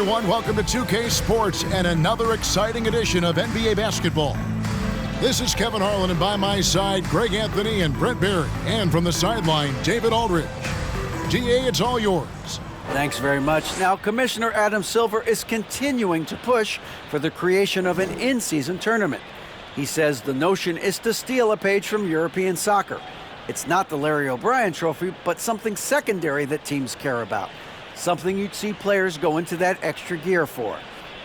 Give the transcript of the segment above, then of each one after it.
everyone. Welcome to 2K Sports and another exciting edition of NBA basketball. This is Kevin Harlan, and by my side, Greg Anthony and Brent Barry. And from the sideline, David Aldridge. GA, it's all yours. Thanks very much. Now, Commissioner Adam Silver is continuing to push for the creation of an in-season tournament. He says the notion is to steal a page from European soccer. It's not the Larry O'Brien Trophy, but something secondary that teams care about. Something you'd see players go into that extra gear for.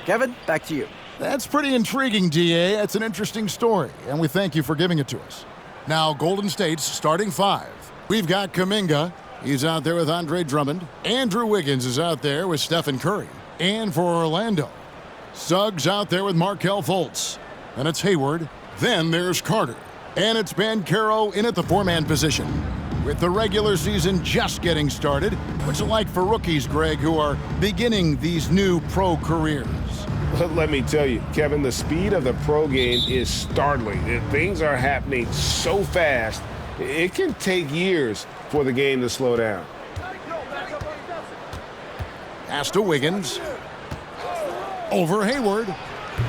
Kevin, back to you. That's pretty intriguing, DA. That's an interesting story, and we thank you for giving it to us. Now, Golden State's starting five. We've got Kuminga. He's out there with Andre Drummond. Andrew Wiggins is out there with Stephen Curry. And for Orlando, Suggs out there with Markelle Fultz. And it's Hayward. Then there's Carter. And it's Banchero in at the four-man position. With the regular season just getting started, what's it like for rookies, Greg, who are beginning these new pro careers? Let me tell you, Kevin, the speed of the pro game is startling. Things are happening so fast, it can take years for the game to slow down. Pass to Wiggins. Over Hayward.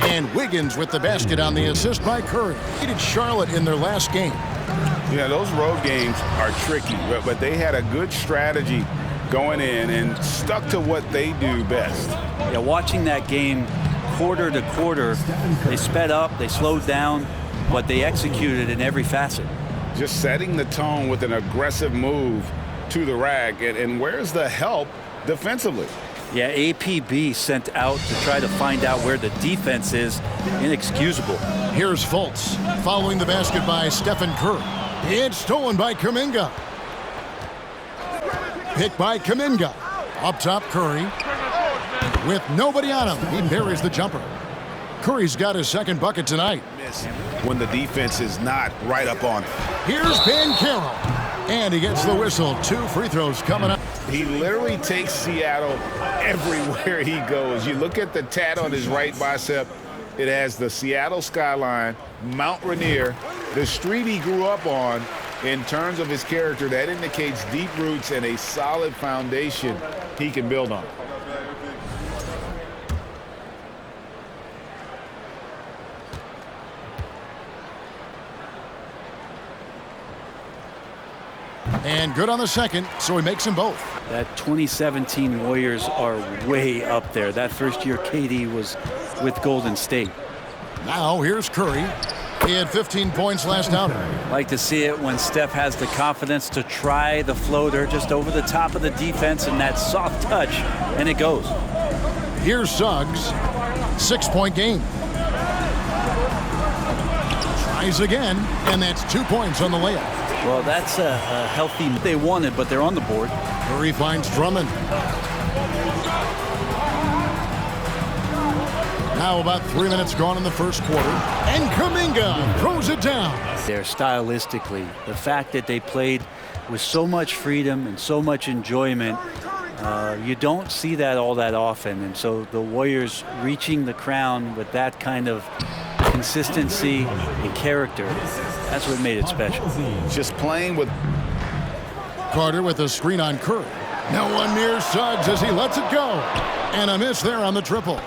And Wiggins with the basket on the assist by Curry. He did Charlotte in their last game. Yeah, those road games are tricky, but they had a good strategy going in and stuck to what they do best. Yeah, watching that game quarter to quarter, they sped up, they slowed down, but they executed in every facet. Just setting the tone with an aggressive move to the rack. And where's the help defensively? Yeah, APB sent out to try to find out where the defense is. Inexcusable. Here's Fultz following the basket by Stephen Curry. It's stolen by Kuminga. Picked by Kuminga. Up top, Curry. With nobody on him, he buries the jumper. Curry's got his second bucket tonight. When the defense is not right up on. Here's Banchero. And he gets the whistle. 2 free throws coming up. He literally takes Seattle everywhere he goes. You look at the tat on his right bicep. It has the Seattle skyline, Mount Rainier, the street he grew up on. In terms of his character, that indicates deep roots and a solid foundation he can build on. And good on the second, so he makes them both. That 2017 Warriors are way up there. That first year KD was with Golden State. Now here's Curry. He had 15 points last outing. Like to see it when Steph has the confidence to try the floater just over the top of the defense and that soft touch, and it goes. Here's Suggs. 6-point game. Tries again, and that's 2 points on the layup. Well, that's a healthy they wanted, but they're on the board. Curry finds Drummond. Now about 3 minutes gone in the first quarter. And Kuminga throws it down. There stylistically, the fact that they played with so much freedom and so much enjoyment, you don't see that all that often. And so the Warriors reaching the crown with that kind of consistency and character, that's what made it special. Just playing with Carter with a screen on Curry. No one near Suggs as he lets it go. And a miss there on the triple.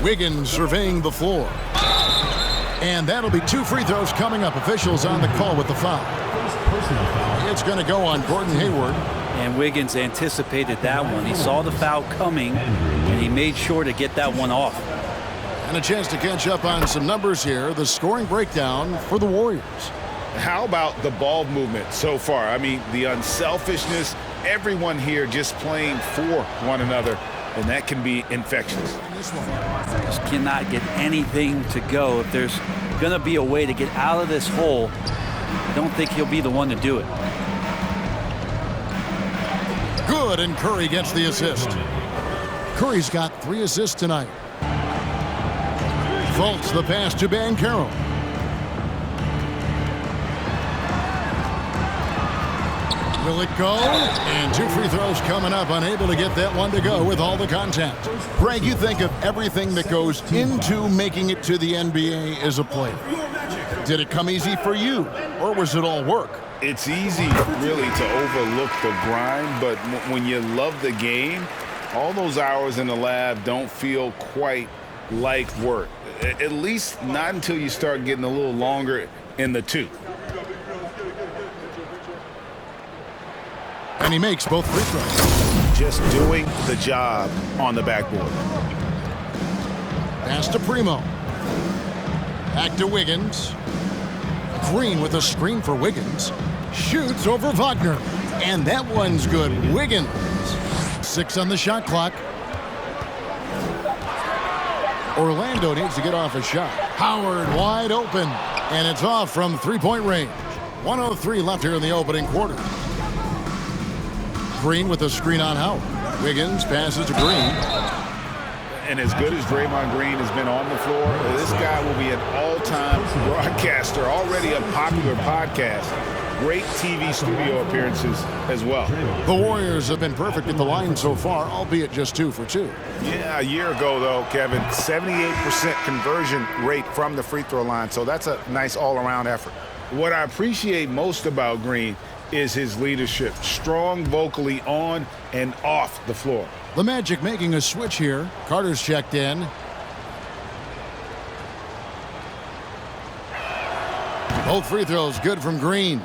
Wiggins surveying the floor. And that'll be 2 free throws coming up. Officials on the call with the foul. It's going to go on Gordon Hayward. And Wiggins anticipated that one. He saw the foul coming, and he made sure to get that one off. And a chance to catch up on some numbers here. The scoring breakdown for the Warriors. How about the ball movement so far? I mean, the unselfishness, everyone here just playing for one another, and that can be infectious. Just cannot get anything to go. If there's going to be a way to get out of this hole, I don't think he'll be the one to do it. Good, and Curry gets the assist. Curry's got 3 assists tonight. Fultz the pass to Banchero. Will it go? And 2 free throws coming up. Unable to get that one to go with all the contact. Greg, you think of everything that goes into making it to the NBA as a player. Did it come easy for you, or was it all work? It's easy, really, to overlook the grind, but when you love the game, all those hours in the lab don't feel quite like work. At least not until you start getting a little longer in the tooth. And he makes both free throws. Just doing the job on the backboard. Pass to Primo. Back to Wiggins. Green with a screen for Wiggins. Shoots over Wagner. And that one's good. Wiggins. 6 on the shot clock. Orlando needs to get off a shot. Howard wide open. And it's off from three-point range. 1:03 left here in the opening quarter. Green with a screen on Howard. Wiggins passes to Green. And as good as Draymond Green has been on the floor, this guy will be an all-time broadcaster, already a popular podcast. Great TV studio appearances as well. The Warriors have been perfect at the line so far, albeit just 2 for 2. Yeah, a year ago, though, Kevin, 78% conversion rate from the free throw line, so that's a nice all-around effort. What I appreciate most about Green is his leadership, strong vocally on and off the floor. The Magic making a switch here. Carter's checked in. Both free throws good from Green.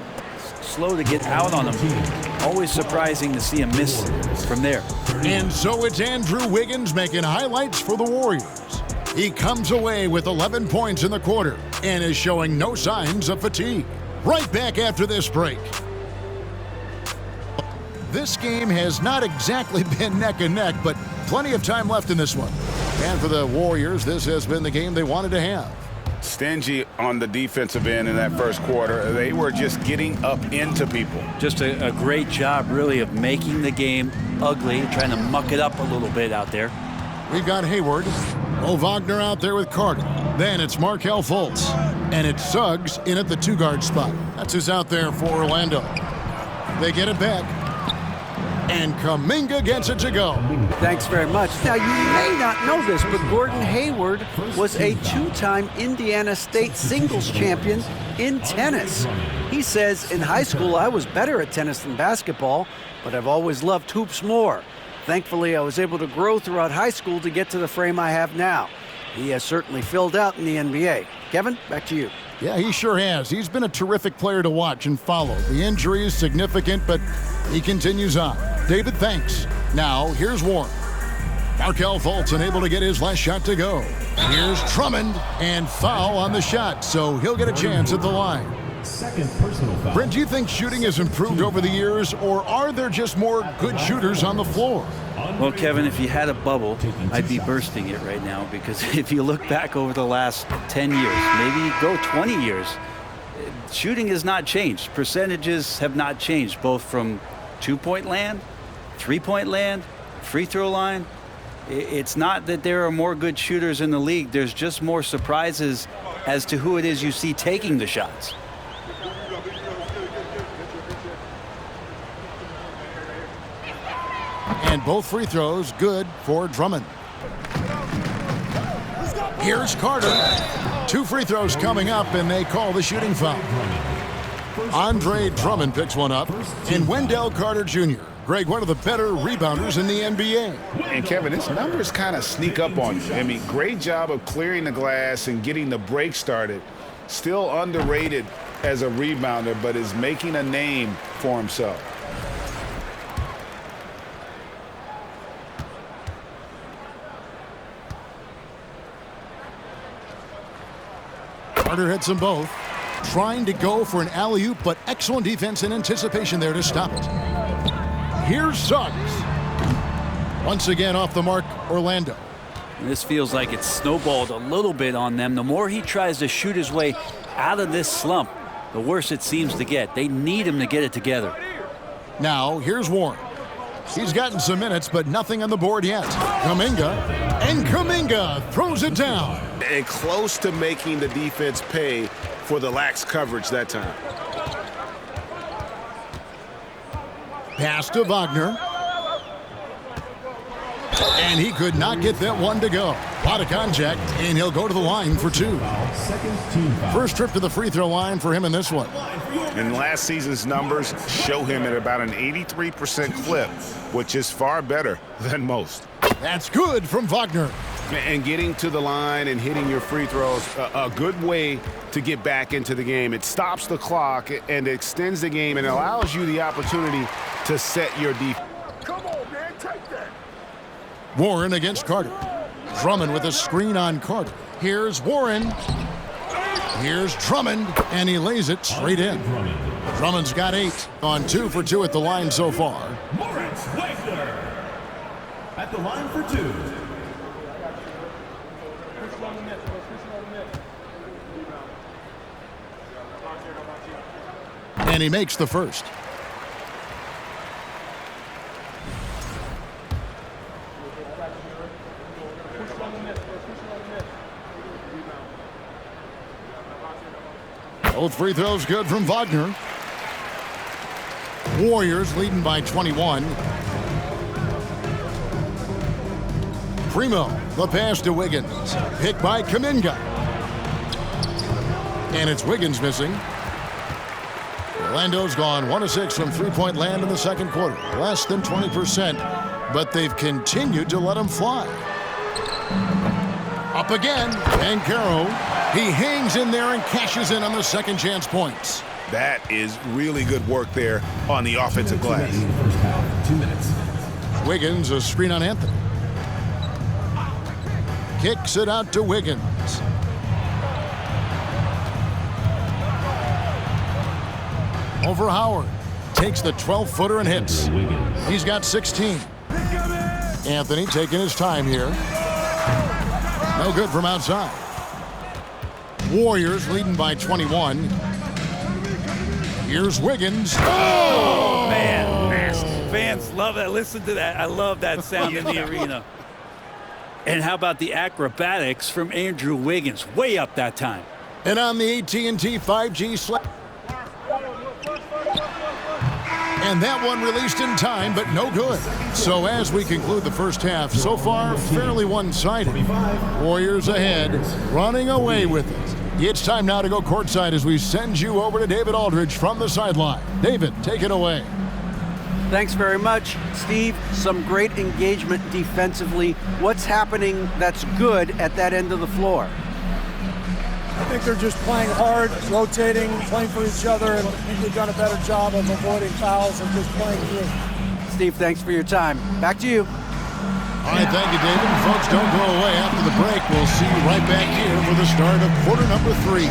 Slow to get out on him. Always surprising to see him miss from there. And so it's Andrew Wiggins making highlights for the Warriors. He comes away with 11 points in the quarter and is showing no signs of fatigue. Right back after this break. This game has not exactly been neck and neck, but plenty of time left in this one. And for the Warriors, this has been the game they wanted to have. Stingy on the defensive end in that first quarter. They were just getting up into people. Just a great job, really, of making the game ugly, trying to muck it up a little bit out there. We've got Hayward. Wagner out there with Carter. Then it's Markelle Fultz. And it's Suggs in at the 2-guard spot. That's who's out there for Orlando. They get it back. And Kuminga gets it to go. Thanks very much. Now, you may not know this, but Gordon Hayward was a 2-time Indiana State singles champion in tennis. He says, in high school, I was better at tennis than basketball, but I've always loved hoops more. Thankfully, I was able to grow throughout high school to get to the frame I have now. He has certainly filled out in the NBA. Kevin, back to you. Yeah, he sure has. He's been a terrific player to watch and follow. The injury is significant, but he continues on. David, thanks. Now, here's Warren. Markelle Fultz unable to get his last shot to go. Here's Drummond, and foul on the shot, so he'll get a chance at the line. Second personal foul. Brent, do you think shooting has improved over the years, or are there just more good shooters on the floor? Well, Kevin, if you had a bubble, I'd be bursting it right now, because if you look back over the last 10 years, maybe go 20 years, shooting has not changed. Percentages have not changed, both from two-point land, three-point land, free throw line. It's not that there are more good shooters in the league. There's just more surprises as to who it is you see taking the shots. And both free throws good for Drummond. Here's Carter. 2 free throws coming up, and they call the shooting foul. Andre Drummond picks one up, and Wendell Carter Jr. Greg, one of the better rebounders in the NBA. And Kevin, his numbers kind of sneak up on you. I mean, great job of clearing the glass and getting the break started. Still underrated as a rebounder, but is making a name for himself. Carter hits them both. Trying to go for an alley-oop, but excellent defense and anticipation there to stop it. Here's Suggs. Once again off the mark, Orlando. This feels like it's snowballed a little bit on them. The more he tries to shoot his way out of this slump, the worse it seems to get. They need him to get it together. Now, here's Warren. He's gotten some minutes, but nothing on the board yet. Kuminga, and Kuminga throws it down. And close to making the defense pay for the lax coverage that time. Pass to Wagner. And he could not get that one to go. A lot of contact, and he'll go to the line for 2. Second team foul. First trip to the free throw line for him in this one. And last season's numbers show him at about an 83% clip, which is far better than most. That's good from Wagner. And getting to the line and hitting your free throws, a good way to get back into the game. It stops the clock and extends the game and allows you the opportunity to set your defense. Come on, man, take that. Warren against Carter. Drummond with a screen on Carter. Here's Warren. Here's Drummond, and he lays it straight in. Drummond's got 8 on 2 for 2 at the line so far. Moritz Wagner at the line for 2. And he makes the first. Both free throws good from Wagner. Warriors leading by 21. Primo, the pass to Wiggins. Picked by Kuminga. And it's Wiggins missing. Orlando's gone 1 of 6 from three-point land in the second quarter. Less than 20%, but they've continued to let him fly. Up again, Banchero. He hangs in there and cashes in on the second chance points. That is really good work there on the offensive glass. First half, 2 minutes. Wiggins, a screen on Anthony. Kicks it out to Wiggins. Over Howard. Takes the 12-footer and hits. He's got 16. Anthony taking his time here. No good from outside. Warriors leading by 21. Here's Wiggins. Oh, man. Fans love that. Listen to that. I love that sound in the arena. And how about the acrobatics from Andrew Wiggins? Way up that time. And on the AT&T 5G slap. And that one released in time, but no good. So as we conclude the first half, so far fairly one-sided. Warriors ahead, running away with it. It's time now to go courtside as we send you over to David Aldridge from the sideline. David, take it away. Thanks very much, Steve. Some great engagement defensively. What's happening that's good at that end of the floor? I think they're just playing hard, rotating, playing for each other, and I think they've done a better job of avoiding fouls and just playing through. Steve, thanks for your time. Back to you. All right, thank you, David. And folks, don't go away. After the break, we'll see you right back here for the start of quarter number 3.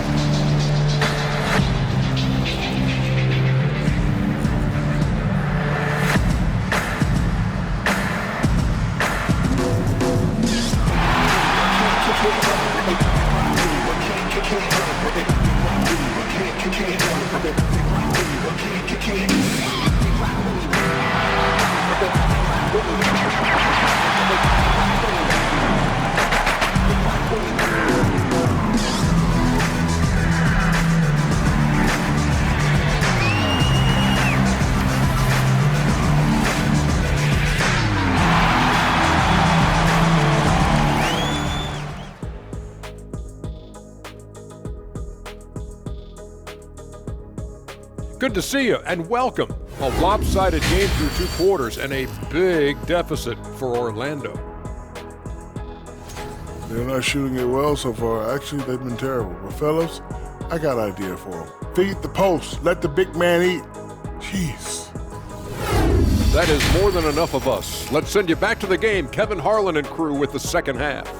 Good to see you and welcome. A lopsided game through 2 quarters and a big deficit for Orlando. They're not shooting it well so far. Actually, they've been terrible. But fellas, I got an idea for them. Feed the post. Let the big man eat. Jeez. That is more than enough of us. Let's send you back to the game. Kevin Harlan and crew with the second half.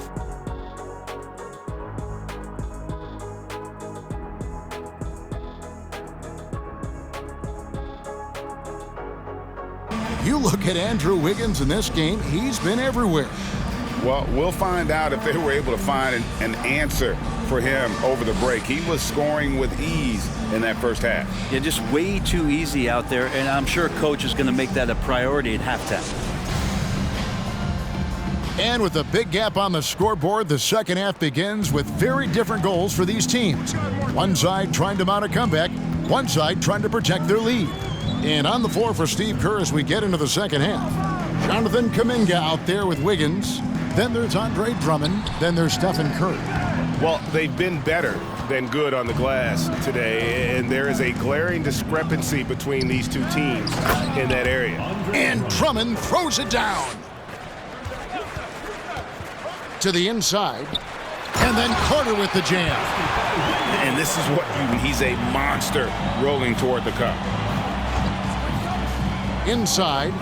You look at Andrew Wiggins in this game, he's been everywhere. Well, we'll find out if they were able to find an answer for him over the break. He was scoring with ease in that first half. Yeah, just way too easy out there, and I'm sure coach is going to make that a priority at halftime. And with a big gap on the scoreboard, the second half begins with very different goals for these teams. One side trying to mount a comeback, one side trying to protect their lead. And on the floor for Steve Kerr as we get into the second half. Jonathan Kuminga out there with Wiggins. Then there's Andre Drummond. Then there's Stephen Curry. Well, they've been better than good on the glass today, and there is a glaring discrepancy between these two teams in that area. And Drummond throws it down. To the inside. And then Carter with the jam. And this is what he's a monster rolling toward the cup. Inside.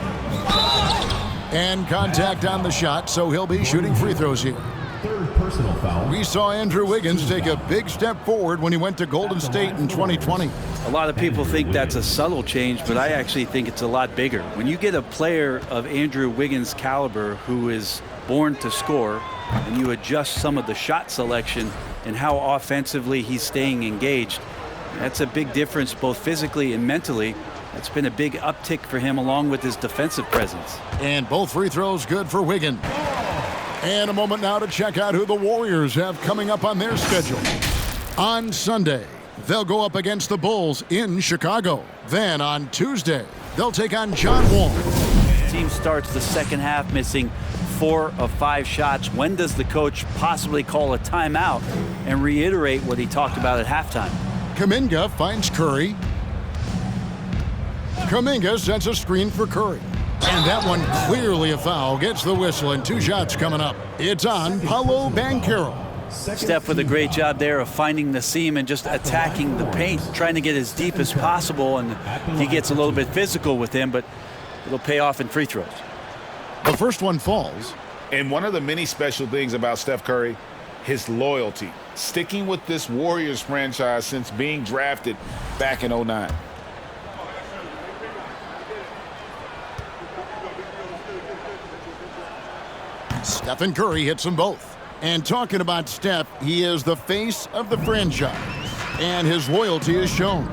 And contact on the shot, so he'll be shooting free throws here. Third personal foul. We saw Andrew Wiggins take a big step forward when he went to Golden State in 2020. A lot of people think that's a subtle change, but I actually think it's a lot bigger. When you get a player of Andrew Wiggins' caliber who is born to score, and you adjust some of the shot selection and how offensively he's staying engaged, that's a big difference both physically and mentally. That's been a big uptick for him along with his defensive presence. And both free throws good for Wiggins. And a moment now to check out who the Warriors have coming up on their schedule. On Sunday, they'll go up against the Bulls in Chicago. Then on Tuesday, they'll take on John Wall. The team starts the second half missing 4 of 5 shots. When does the coach possibly call a timeout and reiterate what he talked about at halftime? Kuminga finds Curry. Kuminga sets a screen for Curry. And that one clearly a foul. Gets the whistle and 2 shots coming up. It's on Paolo Banchero. Steph with a great job there of finding the seam and just attacking the paint, trying to get as deep as possible. And he gets a little bit physical with him, but it'll pay off in free throws. The first one falls. And one of the many special things about Steph Curry, his loyalty. Sticking with this Warriors franchise since being drafted back in 2009. Stephen Curry hits them both. And talking about Steph, he is the face of the franchise. And his loyalty is shown.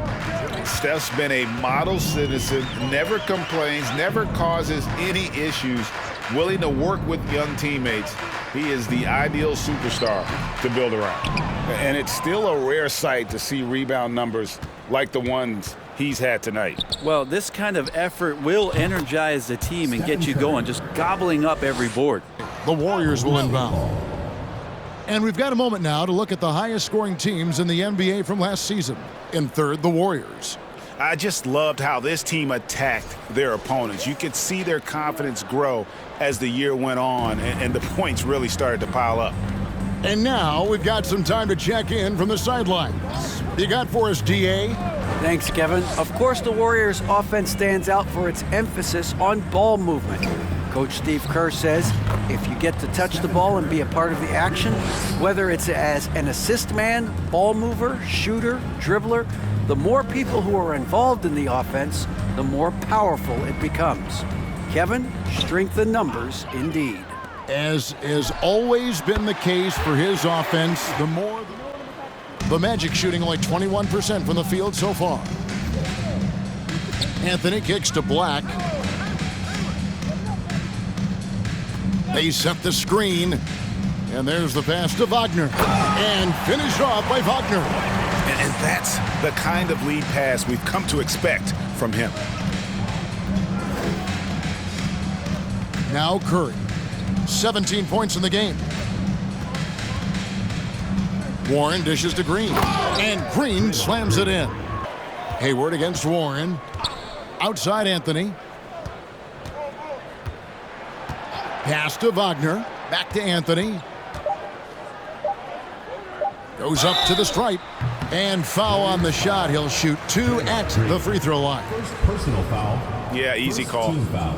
Steph's been a model citizen, never complains, never causes any issues, willing to work with young teammates. He is the ideal superstar to build around. And it's still a rare sight to see rebound numbers like the ones he's had tonight. Well, this kind of effort will energize the team and get you going, just gobbling up every board. The Warriors will inbound. And we've got a moment now to look at the highest scoring teams in the NBA from last season. In third, the Warriors. I just loved how this team attacked their opponents. You could see their confidence grow as the year went on, and the points really started to pile up. And now we've got some time to check in from the sidelines. You got for us, D.A.? Thanks, Kevin. Of course, the Warriors' offense stands out for its emphasis on ball movement. Coach Steve Kerr says if you get to touch the ball and be a part of the action, whether it's as an assist man, ball mover, shooter, dribbler, the more people who are involved in the offense, the more powerful it becomes. Kevin, strength in numbers indeed. As has always been the case for his offense, the Magic shooting only 21% from the field so far. Anthony kicks to Black. They set the screen, and there's the pass to Wagner. And finished off by Wagner. And that's the kind of lead pass we've come to expect from him. Now Curry, 17 points in the game. Warren dishes to Green, and Green slams it in. Hayward against Warren. Outside Anthony. Pass to Wagner. Back to Anthony. Goes up to the stripe. And foul on the shot. He'll shoot 2 at the free throw line. First personal foul. Yeah, easy call. Team foul.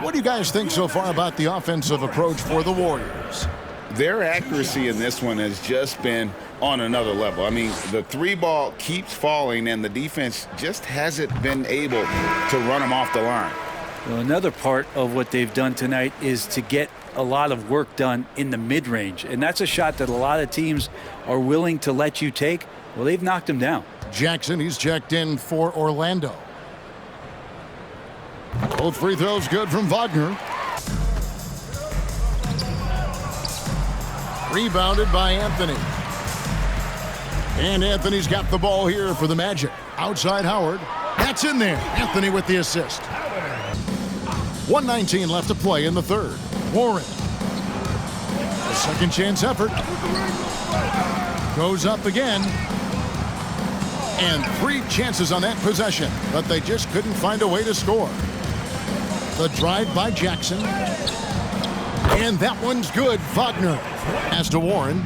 What do you guys think so far about the offensive approach for the Warriors? Their accuracy in this one has just been on another level. I mean, the 3-ball keeps falling, and the defense just hasn't been able to run them off the line. Well, another part of what they've done tonight is to get a lot of work done in the mid-range, and that's a shot that a lot of teams are willing to let you take. Well, they've knocked him down. Jackson, he's checked in for Orlando. Both free throws good from Wagner. Rebounded by Anthony. And Anthony's got the ball here for the Magic. Outside Howard. That's in there. Anthony with the assist. 1:19 left to play in the third. Warren. A second chance effort. Goes up again. And 3 chances on that possession, but they just couldn't find a way to score. The drive by Jackson. And that one's good. Wagner as to Warren.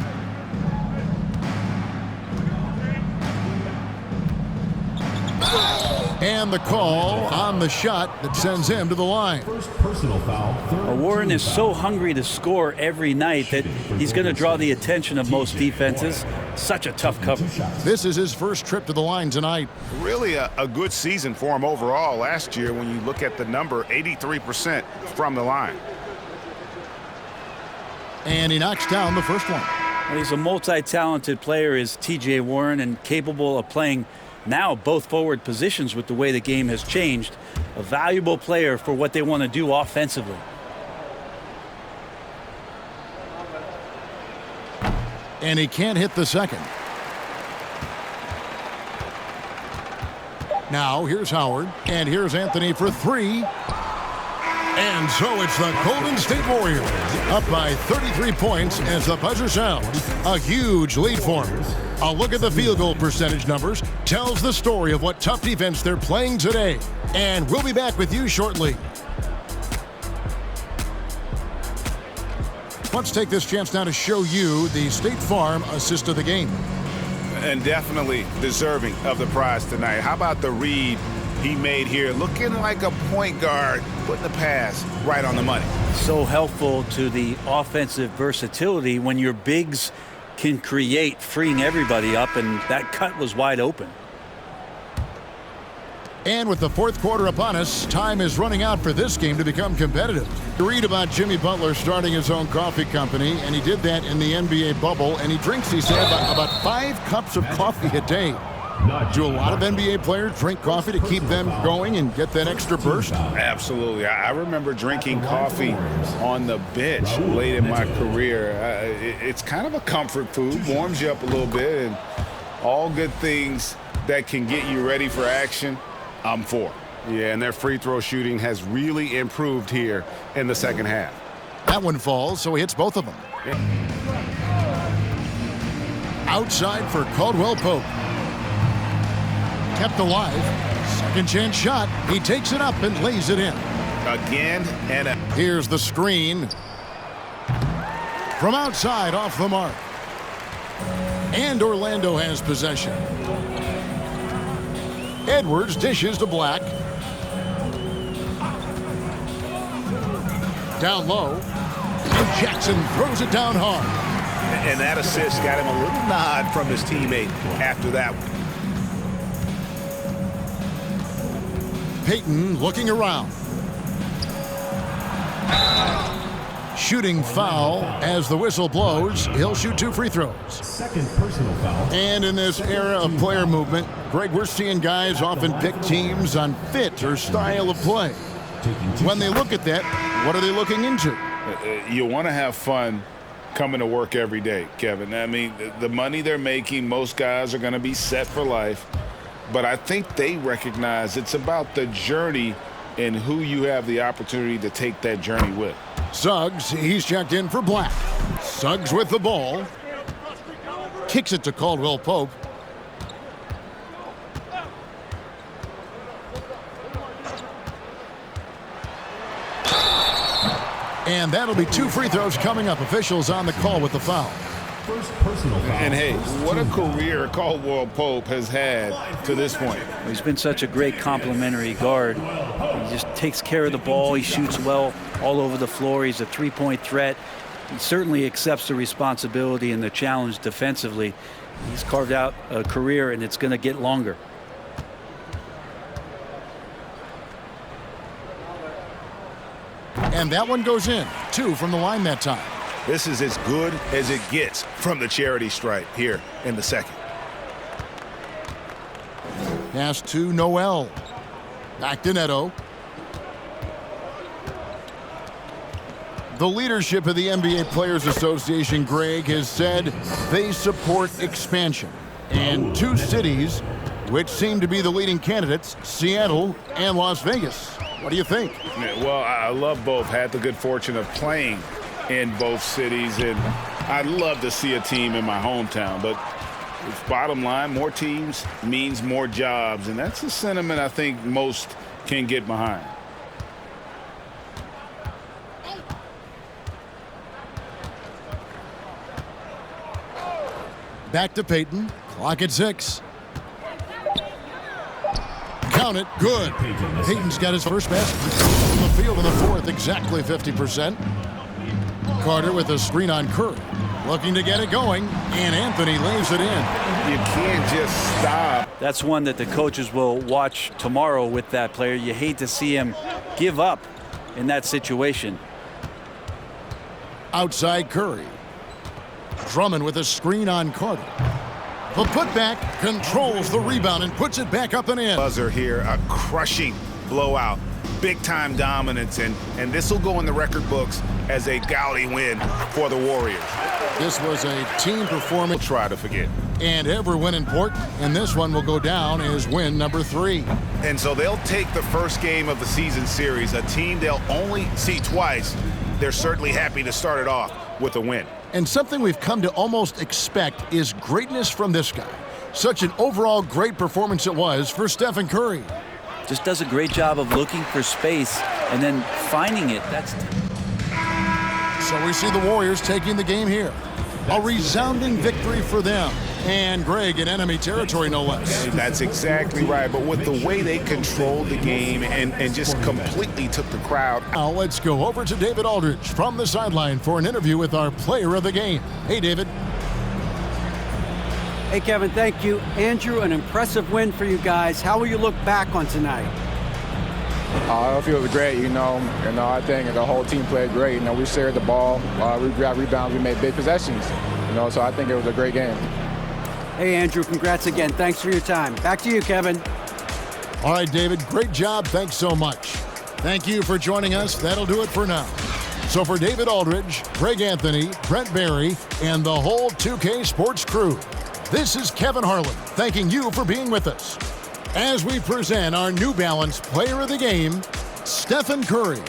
And the call on the shot that sends him to the line. First personal foul. Warren is so hungry to score every night that he's going to draw the attention of most defenses. Such a tough cover. This is his first trip to the line tonight. Really a good season for him overall last year when you look at the number, 83% from the line. And he knocks down the first one. Well, he's a multi-talented player, is TJ Warren, and capable of playing now both forward positions with the way the game has changed. A valuable player for what they want to do offensively. And he can't hit the second. Now here's Howard, and here's Anthony for 3. And so it's the Golden State Warriors up by 33 points as the buzzer sounds. A huge lead for them. A look at the field goal percentage numbers tells the story of what tough defense they're playing today. And we'll be back with you shortly. Let's take this chance now to show you the State Farm assist of the game. And definitely deserving of the prize tonight. How about the read he made here? Looking like a point guard, putting the pass right on the money. So helpful to the offensive versatility when your bigs can create, freeing everybody up, and that cut was wide open. And with the fourth quarter upon us, time is running out for this game to become competitive. You read about Jimmy Butler starting his own coffee company, and he did that in the NBA bubble, and he drinks, he said, about 5 cups of coffee a day. Do a lot of NBA players drink coffee to keep them going and get that extra burst? Absolutely. I remember drinking coffee on the bench late in my career. It's kind of a comfort food, warms you up a little bit, and all good things that can get you ready for action, I'm for. Yeah, and their free throw shooting has really improved here in the second half. That one falls, so he hits both of them. Outside for Caldwell Pope. Kept alive. Second chance shot. He takes it up and lays it in. Again and Here's the screen. From outside, off the mark. And Orlando has possession. Edwards dishes to Black. Down low. And Jackson throws it down hard. And that assist got him a little nod from his teammate after that one. Payton looking around. Shooting foul as the whistle blows. He'll shoot 2 free throws. Second personal foul. And in this era of player movement, Greg, we're seeing guys often pick teams on fit or style of play. When they look at that, what are they looking into? You want to have fun coming to work every day, Kevin. I mean, the money they're making, most guys are going to be set for life. But I think they recognize it's about the journey and who you have the opportunity to take that journey with. Suggs, he's checked in for Black. Suggs with the ball. Kicks it to Caldwell Pope. And that'll be 2 free throws coming up. Officials on the call with the foul. First personal foul. And hey, what a career Caldwell Pope has had to this point. He's been such a great complementary guard. He just takes care of the ball. He shoots well all over the floor. He's a 3-point threat. He certainly accepts the responsibility and the challenge defensively. He's carved out a career, and it's going to get longer. And that one goes in. 2 from the line that time. This is as good as it gets from the charity stripe here in the second. Pass to Noel. Back to Neto. The leadership of the NBA Players Association, Greg, has said they support expansion. And 2 cities which seem to be the leading candidates, Seattle and Las Vegas. What do you think? Well, I love both. Had the good fortune of playing in both cities, and I'd love to see a team in my hometown. But bottom line, more teams means more jobs, and that's a sentiment I think most can get behind. Back to Peyton. Clock at 6. Count it. Good. Peyton's got his first basket from the field in the fourth. Exactly 50%. Carter with a screen on Curry. Looking to get it going, and Anthony lays it in. You can't just stop. That's one that the coaches will watch tomorrow with that player. You hate to see him give up in that situation. Outside Curry. Drummond with a screen on Carter. The putback controls the rebound and puts it back up and in. Buzzer here, a crushing blowout, big-time dominance, and this will go in the record books as a gaudy win for the Warriors. This was a team performance. We'll try to forget. And every win important, and this one will go down as win number 3. And so they'll take the first game of the season series, a team they'll only see twice. They're certainly happy to start it off with a win. And something we've come to almost expect is greatness from this guy. Such an overall great performance it was for Stephen Curry. Just does a great job of looking for space and then finding it. So we see the Warriors taking the game here. A resounding victory for them. And Greg in enemy territory, no less. That's exactly right. But with the way they controlled the game and just completely took the crowd. Now let's go over to David Aldridge from the sideline for an interview with our player of the game. Hey, David. Hey, Kevin, thank you. Andrew, an impressive win for you guys. How will you look back on tonight? I feel it was great, I think the whole team played great. We shared the ball, we got rebounds, we made big possessions, so I think it was a great game. Hey, Andrew, congrats again. Thanks for your time. Back to you, Kevin. All right, David, great job. Thanks so much. Thank you for joining us. That'll do it for now. So for David Aldridge, Greg Anthony, Brent Barry, and the whole 2K Sports crew, this is Kevin Harlan thanking you for being with us as we present our New Balance Player of the Game, Stephen Curry.